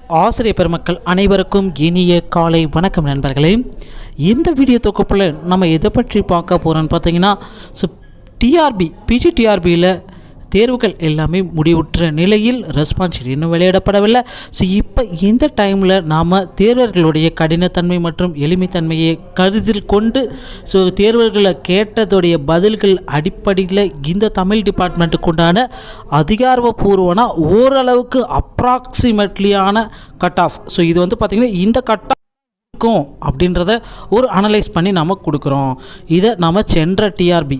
ஆசிரியர் பெருமக்கள் அனைவருக்கும் இனிய காலை வணக்கம் நண்பர்களே. இந்த வீடியோ தொகுப்பில் நம்ம எதை பற்றி பார்க்க போகிறோன்னு பார்த்தீங்கன்னா, பிஜிடிஆர்பியில் தேர்வுகள் எல்லாமே முடிவுற்ற நிலையில் ரெஸ்பான்ஸ் ஷீட் இன்னும் வெளியிடப்படவில்லை. ஸோ இப்போ இந்த டைமில் நாம் தேர்வர்களுடைய கடினத்தன்மை மற்றும் எளிமைத்தன்மையை கருத்தில் கொண்டு தேர்வர்களை கேட்டதுடைய பதில்கள் அடிப்படையில் இந்த தமிழ் டிபார்ட்மெண்ட்டுக்கு உண்டான அதிகாரப்பூர்வமான ஓரளவுக்கு அப்ராக்சிமேட்லியான கட் ஆஃப். ஸோ இது பார்த்திங்கன்னா இந்த கட் ஆஃப் இருக்கும் அப்படின்றத ஒரு அனலைஸ் பண்ணி நம்ம கொடுக்குறோம். இதை நம்ம சென்ற டிஆர்பி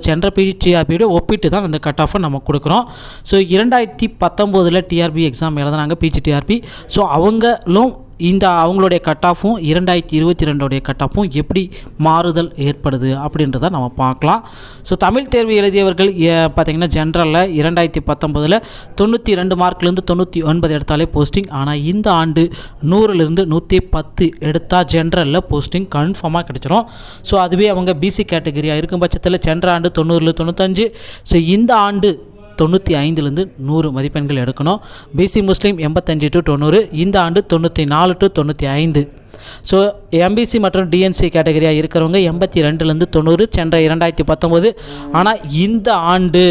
சென்ற பிஜிடிஆர்பியோட ஒப்பிட்டு தான் அந்த கட் ஆஃபை நம்ம கொடுக்குறோம். 2019 டிஆர்பி எக்ஸாம் எழுதுனாங்க பிஜிடிஆர்பி. அவங்களும் அவங்களுடைய கட் ஆஃபும் 2022 கட் ஆஃபும் எப்படி மாறுதல் ஏற்படுது அப்படின்றத நம்ம பார்க்கலாம். தமிழ் தேர்வு எழுதியவர்கள் பார்த்திங்கன்னா ஜென்ரலில் 2019 92 மார்க்லேருந்து 99 எடுத்தாலே போஸ்டிங். ஆனால் இந்த ஆண்டு 100லேருந்து 110 எடுத்தால் ஜென்ரலில் போஸ்டிங் கன்ஃபார்மாக கிடச்சிரும். அதுவே அவங்க பிசி கேட்டகரியாக இருக்கும் பட்சத்தில் சென்ற ஆண்டு 90ல் 95. இந்த ஆண்டு 95லேருந்து 100 மதிப்பெண்கள் எடுக்கணும். பிசி முஸ்லீம் 85 to 90, இந்த ஆண்டு 94 to 95. எம்பிசி மற்றும் டிஎன்சி கேட்டகரியாக இருக்கிறவங்க 82லேருந்து 90 சென்ற 2019. ஆனால் இந்த ஆண்டு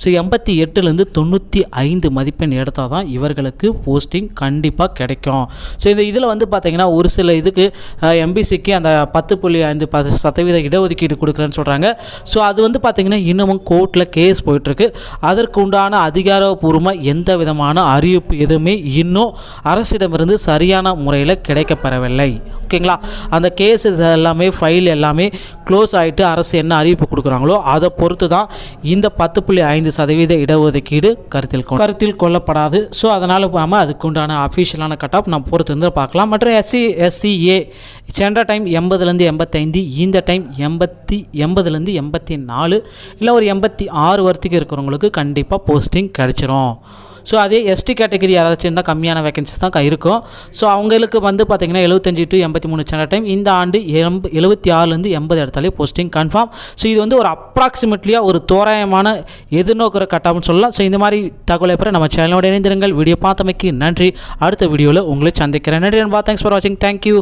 88லேருந்து 95 மதிப்பெண் எடுத்தால் தான் இவர்களுக்கு போஸ்டிங் கண்டிப்பாக கிடைக்கும். இதில் பார்த்திங்கன்னா ஒரு சில இதுக்கு எம்பிசிக்கு அந்த 10.5% இடஒதுக்கீடு கொடுக்குறேன்னு சொல்கிறாங்க. அது பார்த்திங்கன்னா இன்னமும் கோர்ட்டில் கேஸ் போயிட்டுருக்கு. அதற்கு உண்டான அதிகாரப்பூர்வமாக எந்த விதமான அறிவிப்பு எதுவுமே இன்னும் அரசிடமிருந்து சரியான முறையில் கிடைக்கப்பெறவில்லை. ஓகேங்களா? அந்த கேஸ் எல்லாமே ஃபைல் எல்லாமே க்ளோஸ் ஆகிட்டு அரசு என்ன அறிவிப்பு கொடுக்குறாங்களோ அதை பொறுத்து தான் இந்த 10.5% இடஒதுக்கீடு கருத்தில் கொள்ளப்படாது. அதனால் நம்ம அதுக்கு உண்டான அஃபிஷியலான கட் ஆஃப் நம்ம பொறுத்து வந்து பார்க்கலாம். மற்றும் எஸ்சிஏ சென்ற டைம் 80லேருந்து 85, இந்த டைம் 80லேருந்து 84 இல்லை ஒரு 86 வரைக்கும் இருக்கிறவங்களுக்கு கண்டிப்பாக போஸ்டிங் கிடைச்சிரும். அதே எஸ்டி கேட்டகரி யாராச்சும் இருந்தால் கம்மியான வேகன்சிஸ் தான் இருக்கும். அவங்களுக்கு பார்த்திங்கன்னா 75 to 83 சென்ற டைம், இந்த ஆண்டு 76லேருந்து 80 எடுத்தாலே போஸ்டிங் கன்ஃபார்ம். இது ஒரு அப்ராக்சிமேட்லியாக ஒரு தோராயமான எதிர்நோக்கிற கட்டாப்னு சொல்லலாம். இந்த மாதிரி தகவலை பெற நம்ம சேனலோட இணைந்திருங்கள். வீடியோ பார்த்தமைக்கு நன்றி. அடுத்த வீடியோவில் உங்களை சந்திக்கிறேன். நன்றி. தேங்க்ஸ் ஃபார் வாட்சிங். தேங்க்யூ.